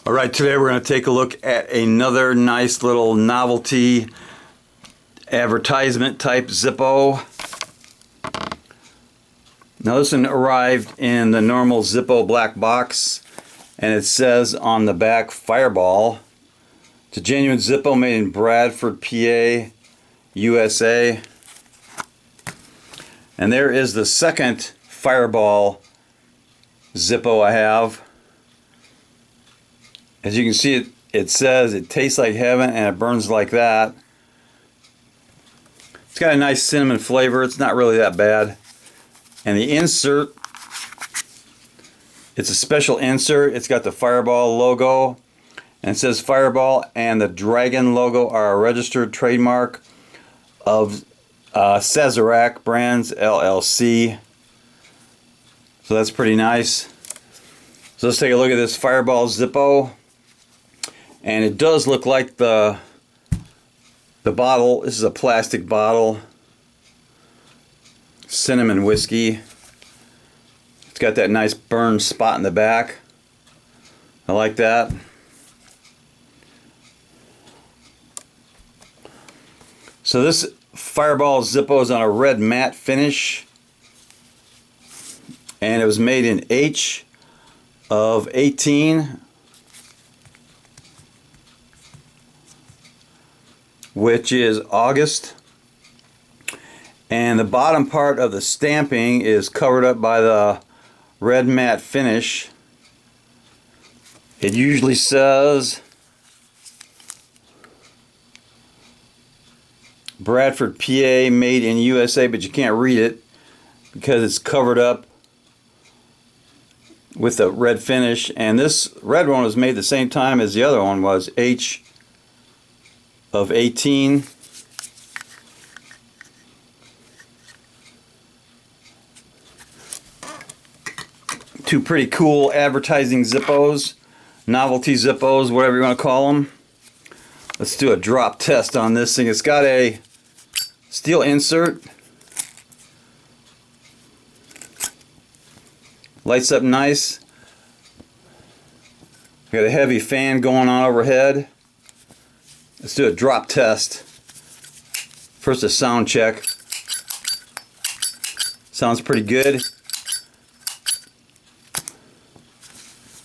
Alright, today we're going to take a look at another nice little novelty advertisement type Zippo. Now this one arrived in the normal Zippo black box, and it says on the back Fireball. It's a genuine Zippo made in Bradford, PA, USA. And there is the second Fireball Zippo I have. As you can see, it says it tastes like heaven and it burns like that. It's got a nice cinnamon flavor. It's not really that bad. And the insert, it's a special insert. It's got the Fireball logo, and it says Fireball and the dragon logo are a registered trademark of Sazerac Brands LLC. So that's pretty nice. So let's take a look at this Fireball Zippo. And it does look like the bottle. This is a plastic bottle. Cinnamon whiskey. It's got that nice burn spot in the back. I like that. So this Fireball Zippo is on a red matte finish. And it was made in H of 18. Which is August, and the bottom part of the stamping is covered up by the red matte finish. It usually says Bradford, PA, made in USA, but you can't read it because it's covered up with the red finish. And this red one was made the same time as the other one was, H of 18. Two pretty cool advertising Zippos, novelty Zippos, whatever you want to call them. Let's do a drop test on this thing. It's got a steel insert. Lights up nice. Got a heavy fan going on overhead. Let's do a drop test. First a sound check. Sounds pretty good.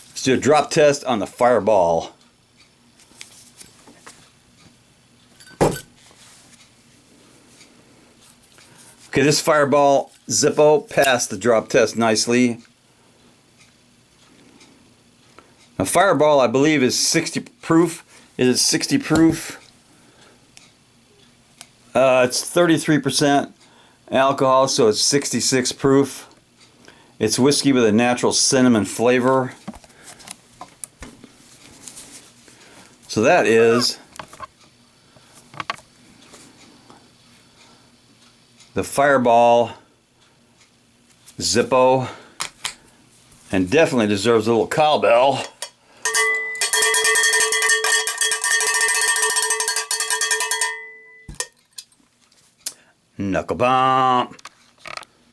Let's do a drop test on the Fireball. Okay, this Fireball Zippo passed the drop test nicely. Now Fireball, I believe, is 60 proof. Is it 60 proof? It's 33% alcohol, so it's 66 proof. It's whiskey with a natural cinnamon flavor. So that is the Fireball Zippo, and definitely deserves a little cowbell. Knuckle bump.